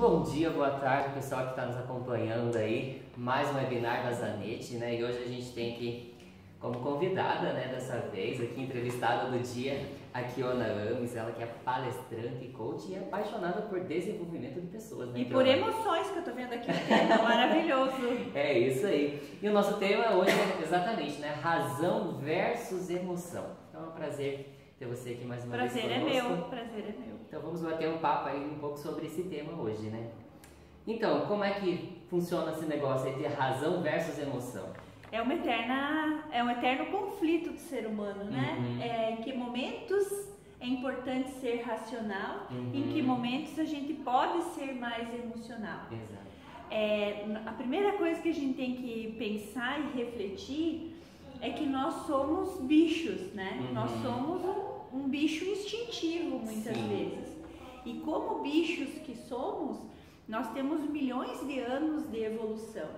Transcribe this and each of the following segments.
Bom dia, boa tarde, pessoal que está nos acompanhando aí. Mais um webinar da Zanetti, né? E hoje a gente tem aqui como convidada, né, dessa vez, aqui entrevistada do dia, a Kiona Ames, ela que é palestrante e coach e é apaixonada por desenvolvimento de pessoas, né? E por emoções, que eu tô vendo aqui no tema, maravilhoso. É isso aí. E o nosso tema hoje é exatamente, né? Razão versus emoção. Então é um prazer ter você aqui mais uma vez conosco. Prazer é meu. Então vamos bater um papo aí um pouco sobre esse tema hoje, né? Então, como é que funciona esse negócio aí de razão versus emoção? É um eterno conflito do ser humano, né? Em que momentos é importante ser racional, em que momentos a gente pode ser mais emocional. Exato. A primeira coisa que a gente tem que pensar e refletir é que nós somos bichos, né? Nós somos um bicho instintivo muitas vezes. E como bichos que somos, nós temos milhões de anos de evolução.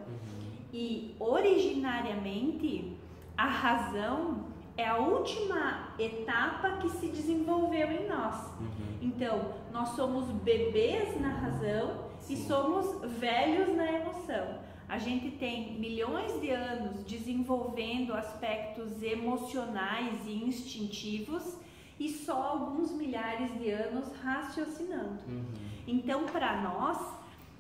E originariamente a razão é a última etapa que se desenvolveu em nós. Então, nós somos bebês na razão e somos velhos na emoção. A gente tem milhões de anos desenvolvendo aspectos emocionais e instintivos e só alguns milhares de anos raciocinando. Então, para nós,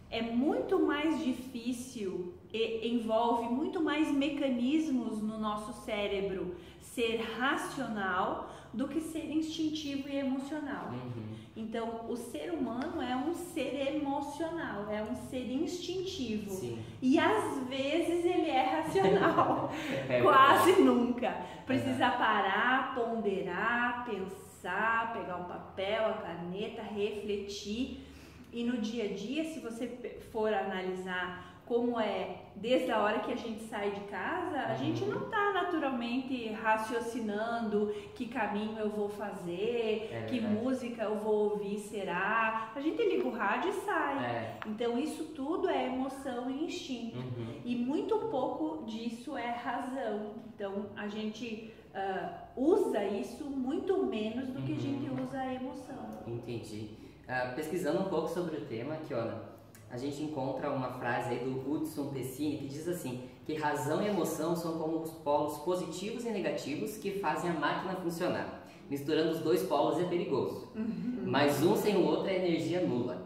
é muito mais difícil e envolve muito mais mecanismos no nosso cérebro ser racional do que ser instintivo e emocional. Então, o ser humano é um ser emocional, é um ser instintivo. E às vezes ele é racional, quase nunca. Precisa parar, ponderar, pensar, pegar um papel, a caneta, refletir. E no dia a dia, se você for analisar como é desde a hora que a gente sai de casa, a gente não está naturalmente raciocinando que caminho eu vou fazer, que música eu vou ouvir será. A gente liga o rádio e sai. Então isso tudo é emoção e instinto. E muito pouco disso é razão. Então a gente usa isso muito menos do que a gente usa a emoção. Entendi. Pesquisando um pouco sobre o tema, Kiona, a gente encontra uma frase aí do Hudson Pessini que diz assim, que razão e emoção são como os polos positivos e negativos que fazem a máquina funcionar. Misturando os dois polos é perigoso, mas um sem o outro é energia nula.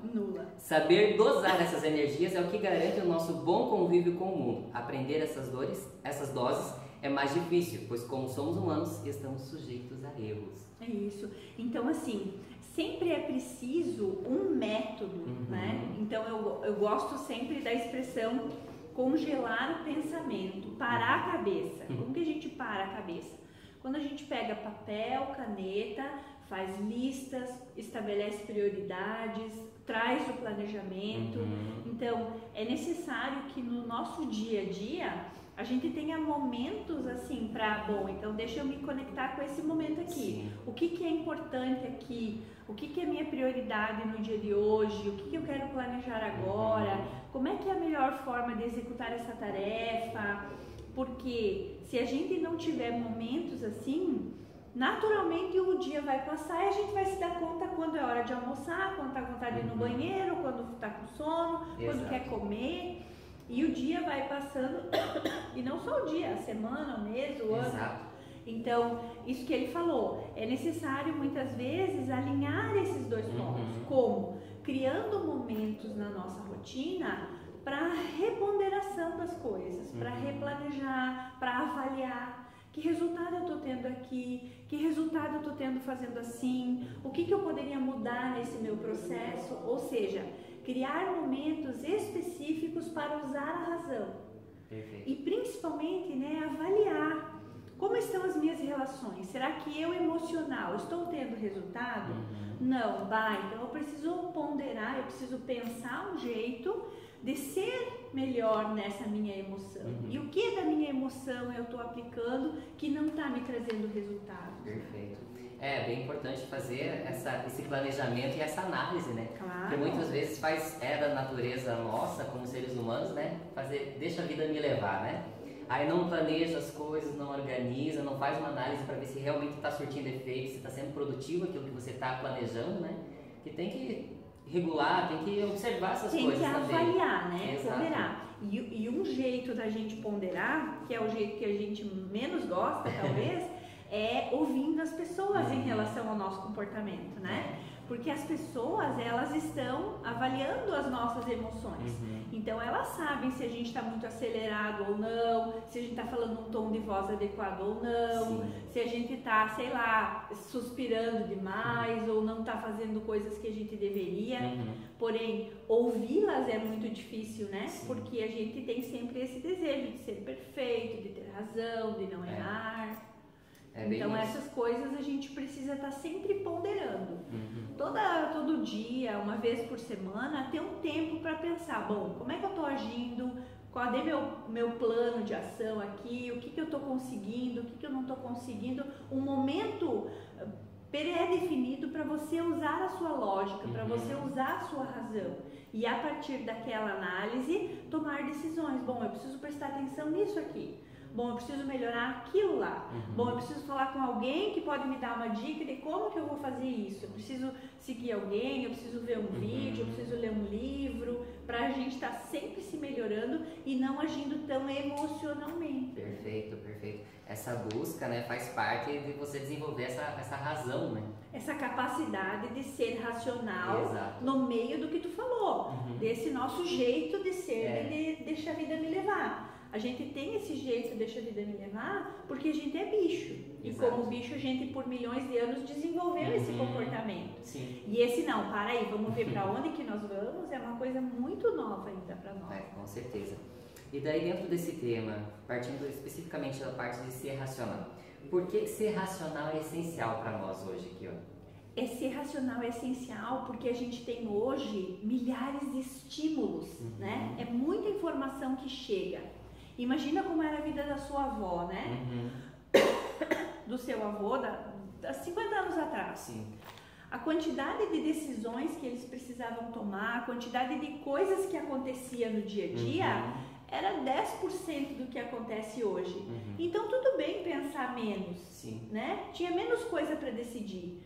Saber dosar essas energias é o que garante o nosso bom convívio com o mundo. Aprender essas doses é mais difícil, pois como somos humanos, estamos sujeitos a erros. É isso. Então, assim, sempre é preciso um método, né? Então, eu gosto sempre da expressão congelar o pensamento, parar a cabeça. Como que a gente para a cabeça? Quando a gente pega papel, caneta, faz listas, estabelece prioridades, traz o planejamento. Então, é necessário que no nosso dia a dia a gente tenha momentos assim para, então deixa eu me conectar com esse momento aqui. O que é importante aqui? O que é minha prioridade no dia de hoje? O que eu quero planejar agora? Como é que é a melhor forma de executar essa tarefa? Porque se a gente não tiver momentos assim, naturalmente o dia vai passar e a gente vai se dar conta quando é hora de almoçar, quando está com vontade de ir no banheiro, quando está com sono, quando quer comer. E o dia vai passando, e não só o dia, a semana, o mês, o ano. Então, isso que ele falou, é necessário muitas vezes alinhar esses dois pontos. Como? Criando momentos na nossa rotina para reponderação das coisas, para replanejar, para avaliar. Que resultado eu estou tendo aqui? Que resultado eu estou tendo fazendo assim? O que eu poderia mudar nesse meu processo? Ou seja, criar momentos específicos para usar a razão. E principalmente, né, avaliar como estão as minhas relações. Será que eu emocional estou tendo resultado? Não, então eu preciso ponderar, eu preciso pensar um jeito de ser melhor nessa minha emoção. E o que da minha emoção eu estou aplicando que não está me trazendo resultado? Perfeito. É bem importante fazer esse planejamento e essa análise, né? Porque muitas vezes é da natureza nossa, como seres humanos, né? Deixa a vida me levar, né? Aí não planeja as coisas, não organiza, não faz uma análise para ver se realmente está surtindo efeito, se está sendo produtivo aquilo que você está planejando, né? Que tem que regular, tem que observar essas coisas também. Tem que avaliar, né? Exato. Ponderar. E um jeito da gente ponderar, que é o jeito que a gente menos gosta, talvez, é ouvindo as pessoas em relação ao nosso comportamento, né? Porque as pessoas, elas estão avaliando as nossas emoções. Então, elas sabem se a gente está muito acelerado ou não, se a gente está falando um tom de voz adequado ou não, se a gente está, sei lá, suspirando demais ou não está fazendo coisas que a gente deveria. Porém, ouvi-las é muito difícil, né? Porque a gente tem sempre esse desejo de ser perfeito, de ter razão, de não errar. Então essas coisas a gente precisa estar sempre ponderando. Todo dia, uma vez por semana, ter um tempo para pensar, bom, como é que eu estou agindo, qual é meu plano de ação aqui, o que eu estou conseguindo, o que eu não estou conseguindo, um momento pré-definido para você usar a sua lógica, para você usar a sua razão. E a partir daquela análise, tomar decisões. Bom, eu preciso prestar atenção nisso aqui. Bom, eu preciso melhorar aquilo lá. Bom, eu preciso falar com alguém que pode me dar uma dica de como que eu vou fazer isso. Eu preciso seguir alguém, eu preciso ver um vídeo, eu preciso ler um livro, para a gente estar sempre se melhorando e não agindo tão emocionalmente. Perfeito, perfeito. Essa busca, né, faz parte de você desenvolver essa razão, né? Essa capacidade de ser racional no meio do que tu falou, desse nosso jeito de ser, de deixar a vida me levar. A gente tem esse jeito de deixar a vida me levar porque a gente é bicho. E como bicho, a gente por milhões de anos desenvolveu esse comportamento. E esse não, para aí, vamos ver para onde que nós vamos, é uma coisa muito nova ainda para nós. Com certeza. E daí dentro desse tema, partindo especificamente da parte de ser racional, por que ser racional é essencial para nós hoje aqui, ó? Ser racional é essencial porque a gente tem hoje milhares de estímulos, né? É muita informação que chega. Imagina como era a vida da sua avó, né? Do seu avô, há 50 anos atrás. A quantidade de decisões que eles precisavam tomar, a quantidade de coisas que acontecia no dia a dia, era 10% do que acontece hoje. Então, tudo bem pensar menos, né? Tinha menos coisa para decidir.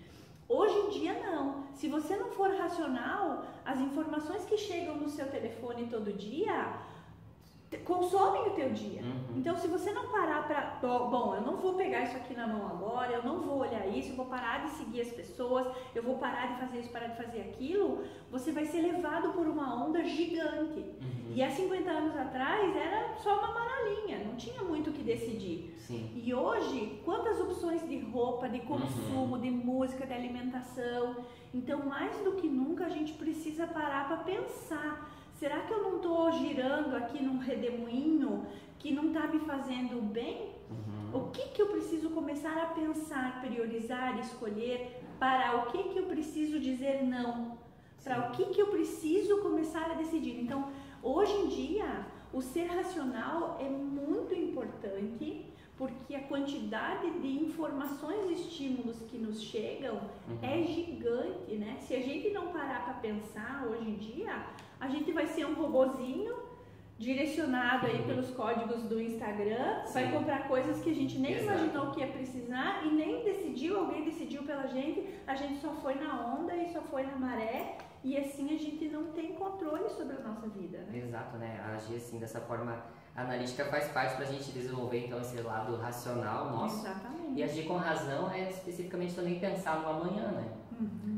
Hoje em dia, não. Se você não for racional, as informações que chegam no seu telefone todo dia consomem o teu dia. Então, se você não parar para... Bom, eu não vou pegar isso aqui na mão agora, eu não vou olhar isso, eu vou parar de seguir as pessoas, eu vou parar de fazer isso, parar de fazer aquilo, você vai ser levado por uma onda gigante. E há 50 anos atrás era só uma maralinha, não tinha muito o que decidir. E hoje, quantas opções de roupa, de consumo, de música, de alimentação. Então, mais do que nunca, a gente precisa parar para pensar. Será que eu não estou girando aqui num redemoinho que não está me fazendo bem? O que eu preciso começar a pensar, priorizar, escolher? Para o que eu preciso dizer não? Para o que eu preciso começar a decidir? Então, hoje em dia, o ser racional é muito importante porque a quantidade de informações e estímulos que nos chegam é gigante, né? Se a gente não parar para pensar hoje em dia, a gente vai ser um robozinho direcionado aí pelos códigos do Instagram, vai comprar coisas que a gente nem imaginou que ia precisar e nem decidiu, alguém decidiu pela gente, a gente só foi na onda e só foi na maré e assim a gente não tem controle sobre a nossa vida, né? Exato, né? Agir assim dessa forma analítica faz parte para a gente desenvolver então esse lado racional nosso. Exatamente. E agir com razão é especificamente também pensar no amanhã, né?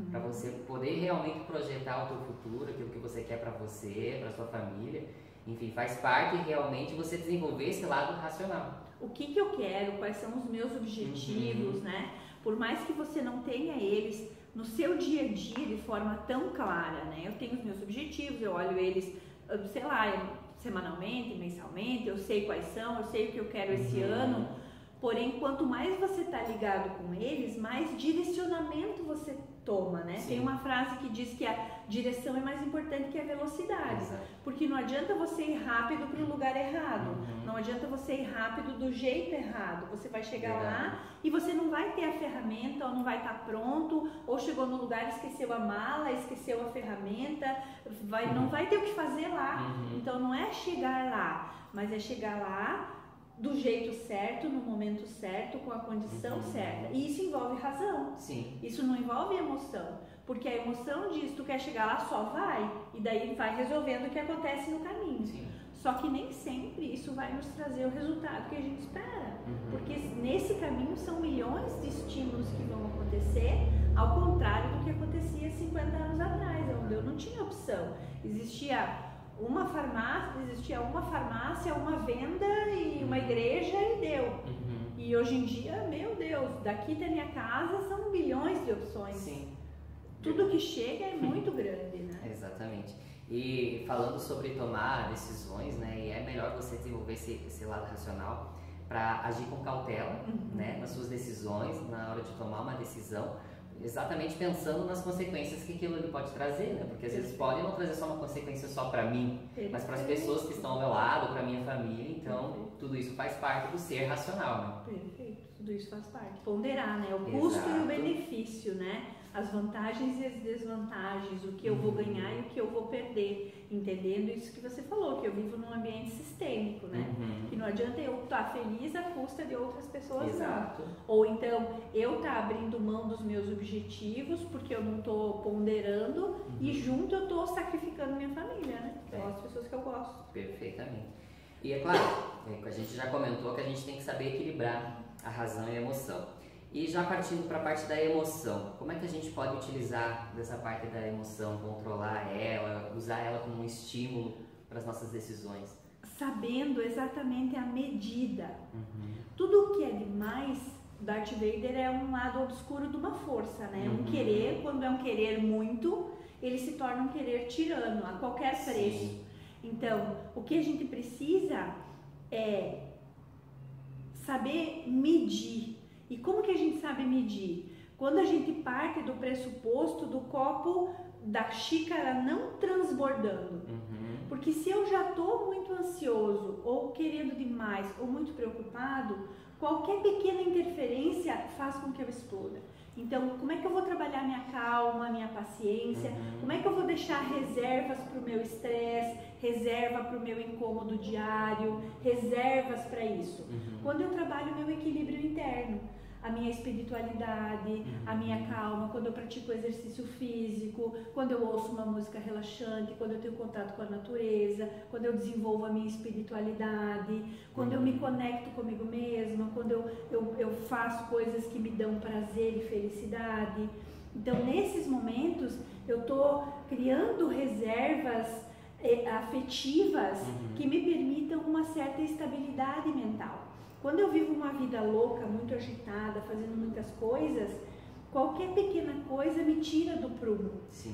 Para você poder realmente projetar o teu futuro, aquilo que você quer para você, para sua família. Enfim, faz parte realmente você desenvolver esse lado racional. O que eu quero, quais são os meus objetivos, né? Por mais que você não tenha eles no seu dia a dia de forma tão clara, né? Eu tenho os meus objetivos, eu olho eles, sei lá, semanalmente, mensalmente, eu sei quais são, eu sei o que eu quero esse ano. Porém, quanto mais você está ligado com eles, mais direcionamento você toma, né? Tem uma frase que diz que a direção é mais importante que a velocidade. Porque não adianta você ir rápido para o lugar errado. Não adianta você ir rápido do jeito errado. Você vai chegar lá e você não vai ter a ferramenta, ou não vai estar pronto, ou chegou no lugar e esqueceu a mala, esqueceu a ferramenta, não vai ter o que fazer lá. Então, não é chegar lá, mas é chegar lá do jeito certo, no momento certo, com a condição certa. E isso envolve razão. Sim. Isso não envolve emoção. Porque a emoção diz, tu quer chegar lá, só vai. E daí vai resolvendo o que acontece no caminho. Sim. Só que nem sempre isso vai nos trazer o resultado que a gente espera. Porque nesse caminho são milhões de estímulos que vão acontecer, ao contrário do que acontecia 50 anos atrás, onde eu não tinha opção. Existia uma farmácia, uma venda e uma igreja e deu. E hoje em dia, meu Deus, daqui da minha casa são bilhões de opções. Sim. Tudo que chega é muito grande, né? Exatamente. E falando sobre tomar decisões, né, e é melhor você desenvolver esse lado racional para agir com cautela, né, nas suas decisões, na hora de tomar uma decisão, exatamente pensando nas consequências que aquilo pode trazer, né, porque às vezes pode não trazer só uma consequência só para mim, mas para as pessoas que estão ao meu lado, para minha família, então tudo isso faz parte do ser racional, né? Perfeito, tudo isso faz parte. Ponderar, né, o custo e o benefício, né? As vantagens e as desvantagens, o que eu vou ganhar e o que eu vou perder, entendendo isso que você falou, que eu vivo num ambiente sistêmico, né? Que não adianta eu estar feliz à custa de outras pessoas, não. Ou então, eu estar abrindo mão dos meus objetivos, porque eu não estou ponderando, e junto eu estou sacrificando minha família, né? São as pessoas que eu gosto. Perfeitamente. E é claro, a gente já comentou que a gente tem que saber equilibrar a razão e a emoção. E já partindo para a parte da emoção, como é que a gente pode utilizar dessa parte da emoção, controlar ela, usar ela como um estímulo para as nossas decisões? Sabendo exatamente a medida. Tudo que é demais, Darth Vader é um lado obscuro de uma força, né? Um querer, quando é um querer muito, ele se torna um querer tirano, a qualquer preço. Sim. Então, o que a gente precisa é saber medir. E como que a gente sabe medir? Quando a gente parte do pressuposto do copo, da xícara não transbordando. Porque se eu já estou muito ansioso, ou querendo demais, ou muito preocupado, qualquer pequena interferência faz com que eu exploda. Então, como é que eu vou trabalhar minha calma, minha paciência? Como é que eu vou deixar reservas para o meu estresse, reserva para o meu incômodo diário, reservas para isso? Quando eu trabalho meu equilíbrio interno, a minha espiritualidade, a minha calma, quando eu pratico exercício físico, quando eu ouço uma música relaxante, quando eu tenho contato com a natureza, quando eu desenvolvo a minha espiritualidade, quando eu me conecto comigo mesma, quando eu faço coisas que me dão prazer e felicidade. Então, nesses momentos, eu estou criando reservas afetivas que me permitam uma certa estabilidade mental. Quando eu vivo uma vida louca, muito agitada, fazendo muitas coisas, qualquer pequena coisa me tira do prumo.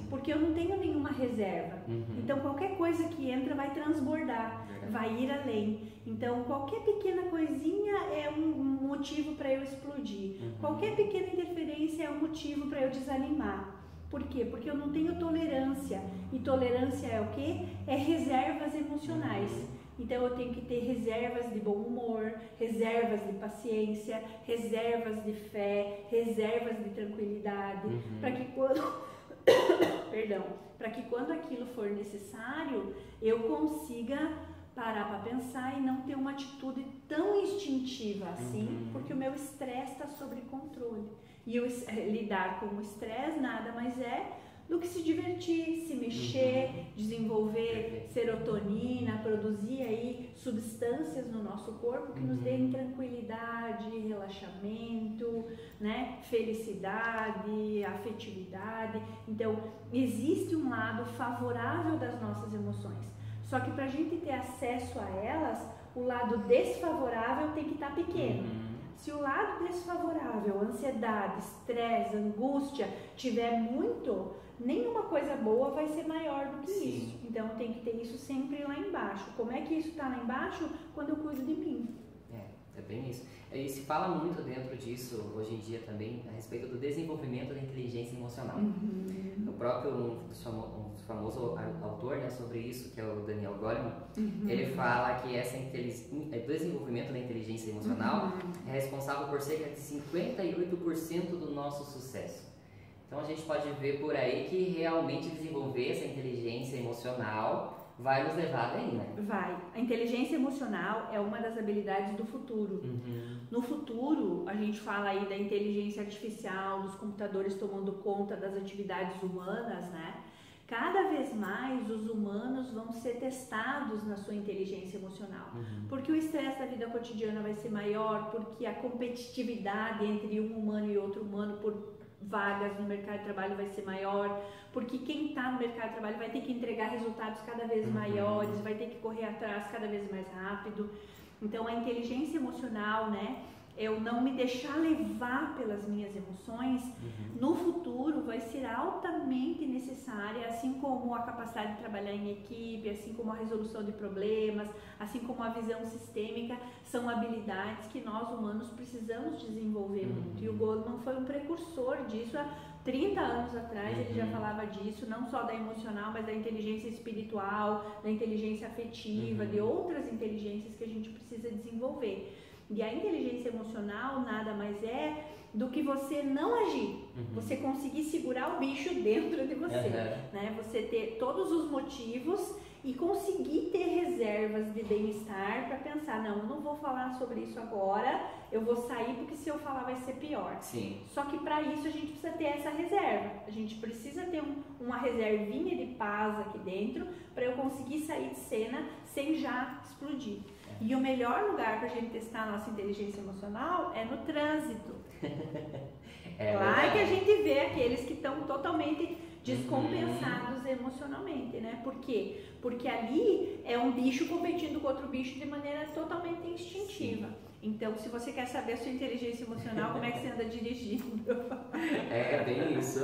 Porque eu não tenho nenhuma reserva. Então, qualquer coisa que entra vai transbordar, vai ir além. Então, qualquer pequena coisinha é um motivo para eu explodir. Qualquer pequena interferência é um motivo para eu desanimar. Por quê? Porque eu não tenho tolerância. E tolerância é o quê? É reservas emocionais. Então eu tenho que ter reservas de bom humor, reservas de paciência, reservas de fé, reservas de tranquilidade, para que quando aquilo for necessário, eu consiga parar para pensar e não ter uma atitude tão instintiva assim, porque o meu estresse está sob controle. E lidar com o estresse nada mais é do que se divertir, se mexer, desenvolver serotonina, produzir aí substâncias no nosso corpo que nos deem tranquilidade, relaxamento, né? Felicidade, afetividade. Então, existe um lado favorável das nossas emoções. Só que para a gente ter acesso a elas, o lado desfavorável tem que estar pequeno. Se o lado desfavorável, ansiedade, estresse, angústia, tiver muito, nenhuma coisa boa vai ser maior do que isso. Então tem que ter isso sempre lá embaixo. Como é que isso está lá embaixo? Quando eu cuido de mim. É bem isso. E se fala muito dentro disso, hoje em dia também, a respeito do desenvolvimento da inteligência emocional. O próprio, um dos famosos autor, né, sobre isso, que é o Daniel Goleman, ele fala que o desenvolvimento da inteligência emocional é responsável por cerca de 58% do nosso sucesso. Então a gente pode ver por aí que realmente desenvolver essa inteligência emocional vai nos levar daí, né? Vai. A inteligência emocional é uma das habilidades do futuro. No futuro, a gente fala aí da inteligência artificial, dos computadores tomando conta das atividades humanas, né? Cada vez mais os humanos vão ser testados na sua inteligência emocional. Porque o estresse da vida cotidiana vai ser maior, porque a competitividade entre um humano e outro humano por vagas no mercado de trabalho vai ser maior, porque quem está no mercado de trabalho vai ter que entregar resultados cada vez maiores, vai ter que correr atrás cada vez mais rápido. Então a inteligência emocional, né, eu não me deixar levar pelas minhas emoções, no futuro vai ser altamente necessária, assim como a capacidade de trabalhar em equipe, assim como a resolução de problemas, assim como a visão sistêmica, são habilidades que nós humanos precisamos desenvolver muito. E o Goleman foi um precursor disso há 30 anos atrás, ele já falava disso, não só da emocional, mas da inteligência espiritual, da inteligência afetiva, de outras inteligências que a gente precisa desenvolver. E a inteligência emocional nada mais é do que você não agir, você conseguir segurar o bicho dentro de você, né? Você ter todos os motivos e conseguir ter reservas de bem-estar para pensar, não, eu não vou falar sobre isso agora, eu vou sair porque se eu falar vai ser pior. Sim. Só que para isso a gente precisa ter essa reserva, a gente precisa ter uma reservinha de paz aqui dentro para eu conseguir sair de cena sem já explodir. E o melhor lugar para a gente testar a nossa inteligência emocional é no trânsito. Lá que a gente vê aqueles que estão totalmente descompensados emocionalmente, né? Por quê? Porque ali é um bicho competindo com outro bicho de maneira totalmente instintiva. Então, se você quer saber a sua inteligência emocional, como é que você anda dirigindo? É bem isso.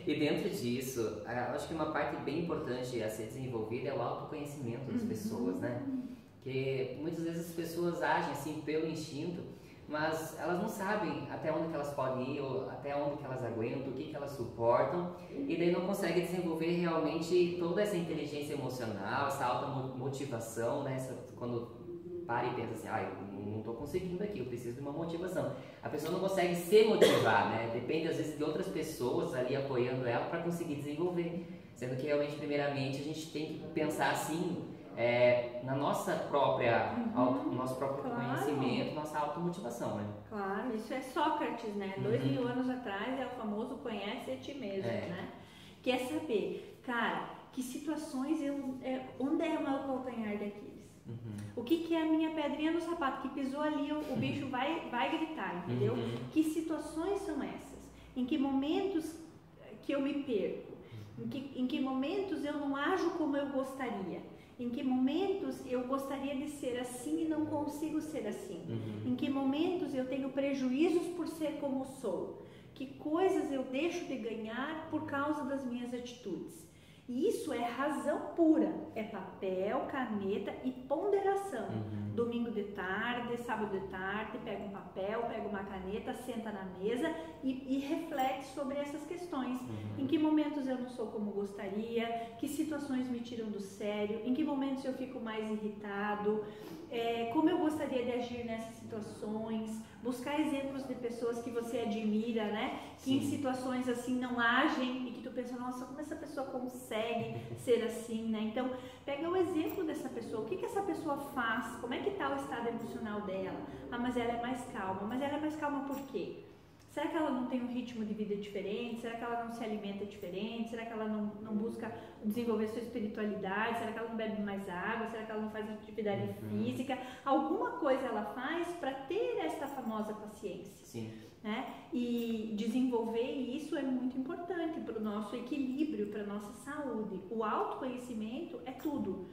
E dentro disso, acho que uma parte bem importante a ser desenvolvida é o autoconhecimento das pessoas, né? Porque muitas vezes as pessoas agem assim pelo instinto, mas elas não sabem até onde que elas podem ir, ou até onde que elas aguentam, o que que elas suportam, e daí não conseguem desenvolver realmente toda essa inteligência emocional, essa alta motivação, né? Quando para e pensa assim, eu não estou conseguindo aqui, eu preciso de uma motivação. A pessoa não consegue se motivar, né? Depende às vezes de outras pessoas ali apoiando ela para conseguir desenvolver. Sendo que realmente, primeiramente, a gente tem que pensar assim, na nossa própria, nosso próprio conhecimento, nossa automotivação, né? Claro, isso é Sócrates, né? 2000 anos atrás é o famoso conhece a ti mesmo, né? Quer saber, cara, que situações onde é o meu calcanhar de Aquiles? O que é a minha pedrinha no sapato que pisou ali, o bicho vai gritar, entendeu? Que situações são essas? Em que momentos que eu me perco? Em que momentos eu não ajo como eu gostaria? Em que momentos eu gostaria de ser assim e não consigo ser assim? Em que momentos eu tenho prejuízos por ser como sou? Que coisas eu deixo de ganhar por causa das minhas atitudes? E isso é razão pura, é papel, caneta e ponderação. Domingo de tarde, sábado de tarde, pega um papel, pega uma caneta, senta na mesa e reflete sobre essas questões. Em que momentos eu não sou como gostaria, que situações me tiram do sério, em que momentos eu fico mais irritado, como eu gostaria de agir nessas situações, buscar exemplos de pessoas que você admira, né? Que em situações assim não agem e que tu pensa, nossa, como essa pessoa consegue ser assim, né? Então, pega o exemplo dessa pessoa, o que essa pessoa faz, como é que está o estado emocional dela? Mas ela é mais calma, mas ela é mais calma por quê? Será que ela não tem um ritmo de vida diferente? Será que ela não se alimenta diferente? Será que ela não busca desenvolver sua espiritualidade? Será que ela não bebe mais água? Será que ela não faz atividade física? Alguma coisa ela faz para ter essa famosa paciência. Sim. Né? E desenvolver isso é muito importante para o nosso equilíbrio, para a nossa saúde. O autoconhecimento é tudo.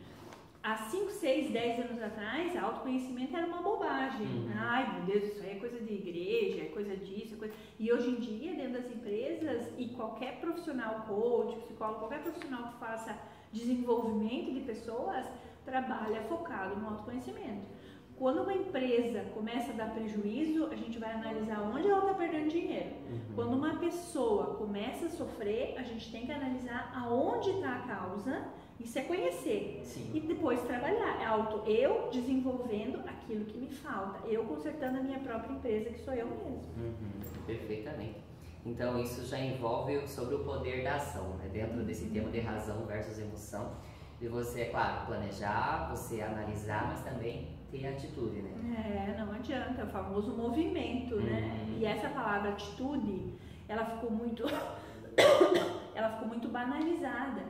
Há 5, 6, 10 anos atrás, autoconhecimento era uma bobagem. Ai, meu Deus, isso aí é coisa de igreja, é coisa disso, é coisa... E hoje em dia, dentro das empresas, e qualquer profissional coach, psicólogo, qualquer profissional que faça desenvolvimento de pessoas, trabalha focado no autoconhecimento. Quando uma empresa começa a dar prejuízo, a gente vai analisar onde ela está perdendo dinheiro. Quando uma pessoa começa a sofrer, a gente tem que analisar aonde está a causa. Isso é conhecer. E depois trabalhar. Eu desenvolvendo aquilo que me falta. Eu consertando a minha própria empresa, que sou eu mesmo. Perfeitamente. Então, isso já envolve sobre o poder da ação, né? Dentro desse tema de razão versus emoção. de você, é claro, planejar, você analisar, mas também ter atitude, né? Não adianta, é o famoso movimento, né? E essa palavra atitude, ela ficou muito banalizada.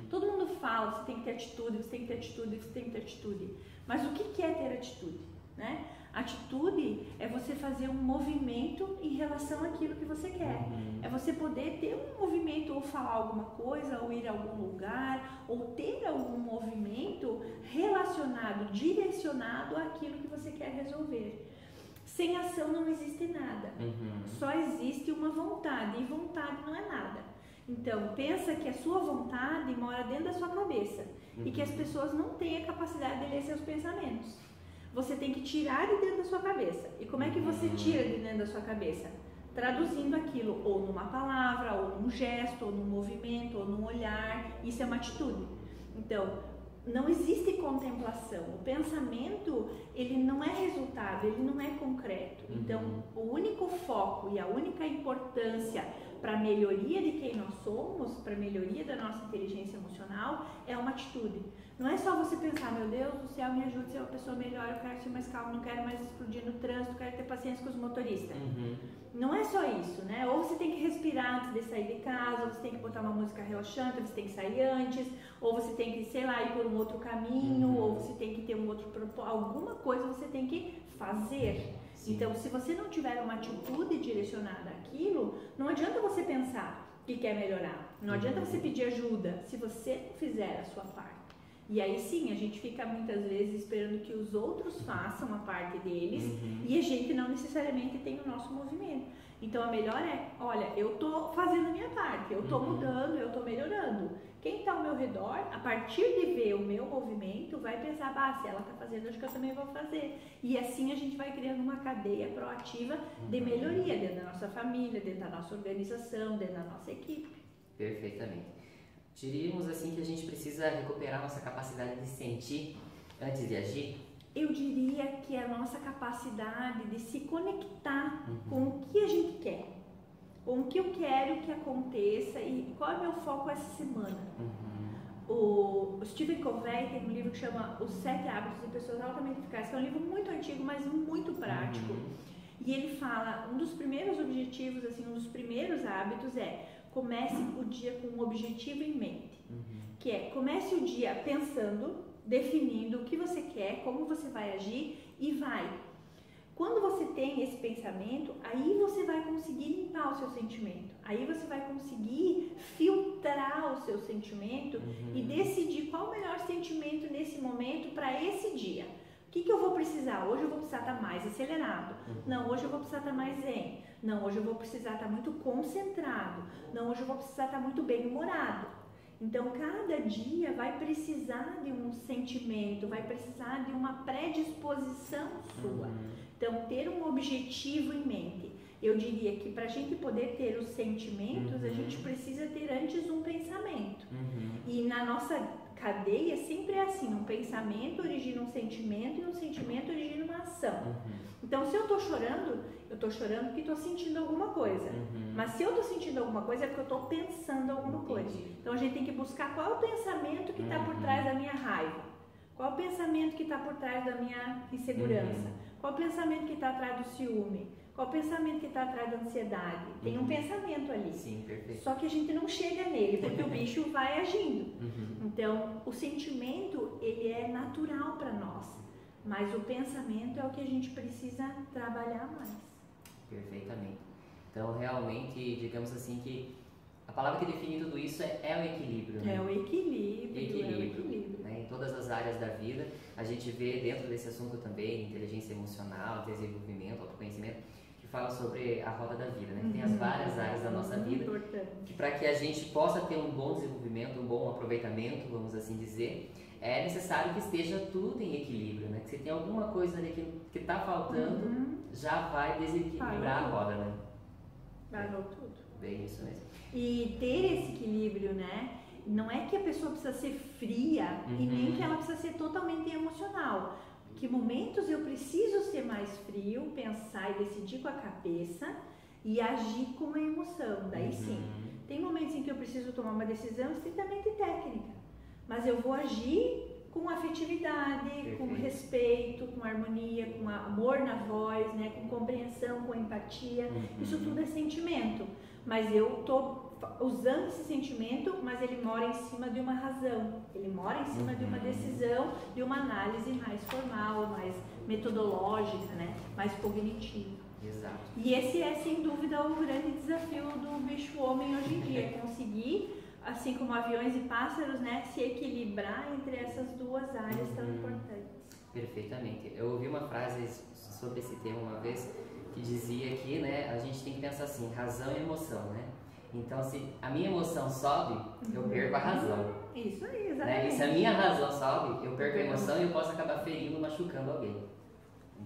Todo mundo fala, você tem que ter atitude, você tem que ter atitude, você tem que ter atitude. Mas o que é ter atitude, né? Atitude é você fazer um movimento em relação àquilo que você quer. É você poder ter um movimento, ou falar alguma coisa, ou ir a algum lugar, ou ter algum movimento relacionado, direcionado àquilo que você quer resolver. Sem ação não existe nada. Só existe uma vontade, e vontade não é nada. Então, pensa que a sua vontade mora dentro da sua cabeça e que as pessoas não têm a capacidade de ler seus pensamentos. Você tem que tirar de dentro da sua cabeça. E como é que você tira de dentro da sua cabeça? Traduzindo aquilo ou numa palavra, ou num gesto, ou num movimento, ou num olhar. Isso é uma atitude. Então, não existe contemplação. O pensamento, ele não é resultado, ele não é concreto. Então, o único foco e a única importância para a melhoria de quem nós somos, para a melhoria da nossa inteligência emocional, é uma atitude. Não é só você pensar, meu Deus do céu, me ajude a ser uma pessoa melhor, eu quero ser mais calmo, não quero mais explodir no trânsito, quero ter paciência com os motoristas. Não é só isso, né? Ou você tem que respirar antes de sair de casa, ou você tem que botar uma música relaxante, você tem que sair antes, ou você tem que, sei lá, ir por um outro caminho, ou você tem que ter um outro propósito, alguma coisa você tem que fazer. Então, se você não tiver uma atitude direcionada àquilo, não adianta você pensar que quer melhorar. Não adianta você pedir ajuda se você não fizer a sua parte. E aí sim, a gente fica muitas vezes esperando que os outros façam a parte deles e a gente não necessariamente tem o nosso movimento. Então, a melhor é, olha, eu tô fazendo a minha parte, eu tô mudando, eu tô melhorando. Quem está ao meu redor, a partir de ver o meu movimento, vai pensar, se ela está fazendo, acho que eu também vou fazer. E assim a gente vai criando uma cadeia proativa de melhoria dentro da nossa família, dentro da nossa organização, dentro da nossa equipe. Perfeitamente. Diríamos assim que a gente precisa recuperar nossa capacidade de sentir antes de agir? Eu diria que é a nossa capacidade de se conectar com o que a gente quer. Com o que eu quero que aconteça e qual é o meu foco essa semana. O Stephen Covey tem um livro que chama Os 7 Hábitos de Pessoas Altamente Eficazes, que é um livro muito antigo, mas muito prático. E ele fala, um dos primeiros objetivos, assim, um dos primeiros hábitos é comece o dia com um objetivo em mente. Que é, comece o dia pensando, definindo o que você quer, como você vai agir e vai. Quando você tem esse pensamento, aí você vai conseguir limpar o seu sentimento. Aí você vai conseguir filtrar o seu sentimento e decidir qual o melhor sentimento nesse momento para esse dia. O que eu vou precisar? Hoje eu vou precisar estar mais acelerado. Não, hoje eu vou precisar estar mais zen. Não, hoje eu vou precisar estar muito concentrado. Não, hoje eu vou precisar estar muito bem-humorado. Então, cada dia vai precisar de um sentimento, vai precisar de uma predisposição sua. Então, ter um objetivo em mente. Eu diria que para a gente poder ter os sentimentos, a gente precisa ter antes um pensamento. E na nossa cadeia sempre é assim, um pensamento origina um sentimento e um sentimento origina uma ação. Então, se eu estou chorando porque estou sentindo alguma coisa. Mas se eu estou sentindo alguma coisa é porque eu estou pensando alguma coisa. Então, a gente tem que buscar qual é o pensamento que está por trás da minha raiva. Qual é o pensamento que está por trás da minha insegurança? Qual é o pensamento que está atrás do ciúme? Qual é o pensamento que está atrás da ansiedade? Tem um pensamento ali. Sim, perfeito. Só que a gente não chega nele, porque o bicho vai agindo. Então, o sentimento, ele é natural para nós. Mas o pensamento é o que a gente precisa trabalhar mais. Perfeitamente. Então, realmente, digamos assim que a palavra que define tudo isso é o equilíbrio. Né? É o equilíbrio. É o equilíbrio. Né? Em todas as áreas da vida, a gente vê dentro desse assunto também, inteligência emocional, desenvolvimento, autoconhecimento, que fala sobre a roda da vida, né? Que tem as várias áreas da nossa vida, que para que a gente possa ter um bom desenvolvimento, um bom aproveitamento, vamos assim dizer, é necessário que esteja tudo em equilíbrio, né? Que se tem alguma coisa ali que está faltando, já vai desequilibrar a roda, né? Parou tudo. Bem isso mesmo. E ter esse equilíbrio, né? Não é que a pessoa precisa ser fria e nem que ela precisa ser totalmente emocional. Que momentos eu preciso ser mais frio, pensar e decidir com a cabeça e agir com a emoção. Daí sim. Tem momentos em que eu preciso tomar uma decisão estritamente técnica. mas eu vou agir com afetividade, com respeito, com harmonia, com amor na voz, né? Com compreensão, com empatia. Isso tudo é sentimento, mas eu tô usando esse sentimento, mas ele mora em cima de uma razão, ele mora em cima de uma decisão, de uma análise mais formal, mais metodológica, né? Mais cognitiva. Exato. E esse é, sem dúvida, o grande desafio do bicho-homem hoje em dia, conseguir, assim como aviões e pássaros, né, se equilibrar entre essas duas áreas tão importantes. Perfeitamente. Eu ouvi uma frase sobre esse tema uma vez que dizia que, né, a gente tem que pensar assim, razão e emoção, né? Então, se a minha emoção sobe, eu perco a razão. Isso aí, exatamente. Né? E se a minha razão sobe, eu perco a emoção e eu posso acabar ferindo, machucando alguém.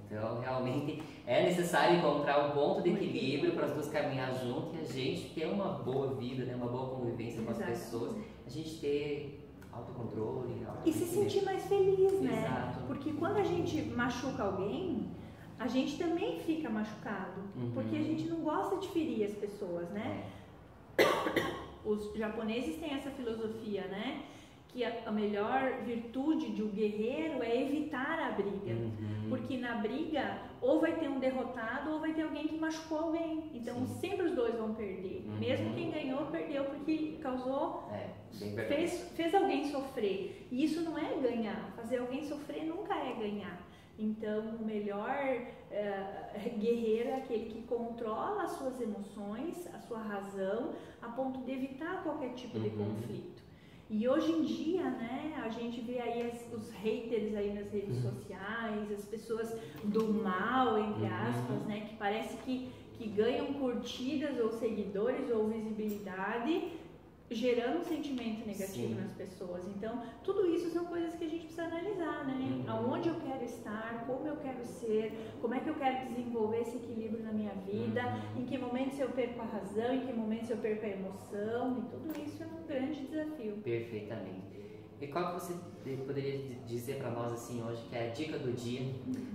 Então, realmente, é necessário encontrar um ponto de equilíbrio para as duas caminhar junto e a gente ter uma boa vida, né? Uma boa convivência com as pessoas, a gente ter autocontrole. E se sentir mais feliz, né? Exato. Porque quando a gente machuca alguém, a gente também fica machucado, porque a gente não gosta de ferir as pessoas, né? Os japoneses têm essa filosofia, né? Que a melhor virtude de um guerreiro é evitar a briga. Porque na briga, ou vai ter um derrotado, ou vai ter alguém que machucou alguém. Então, sempre os dois vão perder. Mesmo quem ganhou, perdeu porque causou... fez alguém sofrer. E isso não é ganhar. Fazer alguém sofrer nunca é ganhar. Então, o melhor guerreiro é aquele que controla as suas emoções, a sua razão, a ponto de evitar qualquer tipo de conflito. E hoje em dia, né, a gente vê aí os haters aí nas redes sociais, as pessoas do mal, entre aspas, né, que parece que ganham curtidas ou seguidores ou visibilidade, gerando um sentimento negativo nas pessoas. Então, tudo isso são coisas que a gente precisa analisar, né? Aonde eu quero estar, como eu quero ser, como é que eu quero desenvolver esse equilíbrio na minha vida, em que momentos eu perco a razão, em que momentos eu perco a emoção, e tudo isso é um grande desafio. Perfeitamente. E qual que você poderia dizer para nós assim hoje, que é a dica do dia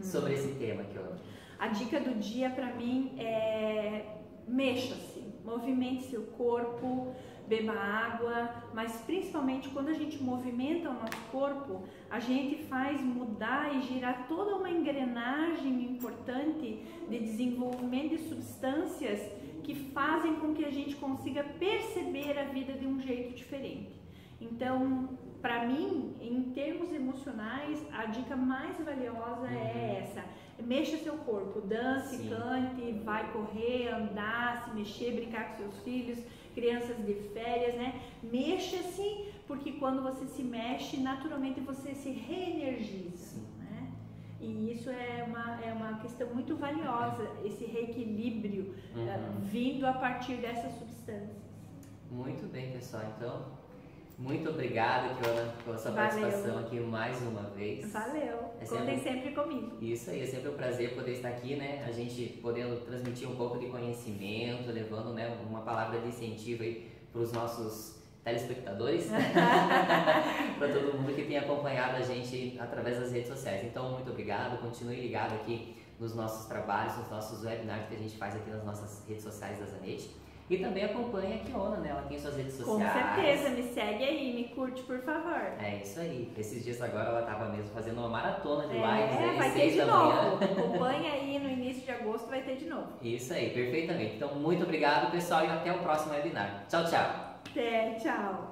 sobre esse tema aqui hoje? A dica do dia para mim é mexa-se, movimente seu corpo, beba água, mas principalmente quando a gente movimenta o nosso corpo, a gente faz mudar e girar toda uma engrenagem importante de desenvolvimento de substâncias que fazem com que a gente consiga perceber a vida de um jeito diferente. Então, para mim, em termos emocionais, a dica mais valiosa é essa. Mexa seu corpo, dance, cante, vai correr, andar, se mexer, brincar com seus filhos, crianças de férias, né? Mexa-se, porque quando você se mexe, naturalmente você se reenergiza, né? E isso é uma questão muito valiosa, esse reequilíbrio vindo a partir dessas substâncias. Muito bem, pessoal. Então, muito obrigado, Kiona, pela sua participação aqui mais uma vez. Valeu. Contem sempre comigo. Isso aí, é sempre um prazer poder estar aqui, né? A gente podendo transmitir um pouco de conhecimento, levando, né, uma palavra de incentivo aí para os nossos telespectadores, para todo mundo que tem acompanhado a gente através das redes sociais. Então, muito obrigado. Continue ligado aqui nos nossos trabalhos, nos nossos webinars que a gente faz aqui nas nossas redes sociais da Zanetti. E também acompanha a Kiona, né? Ela tem suas redes sociais. Com certeza, me segue aí, me curte, por favor. É isso aí. Esses dias agora ela estava mesmo fazendo uma maratona de lives aí, vai 6 ter de da manhã. novo. Acompanha aí no início de agosto, vai ter de novo. Isso aí, perfeitamente. Então, muito obrigado, pessoal, e até o próximo webinar. Tchau, tchau. Até, tchau.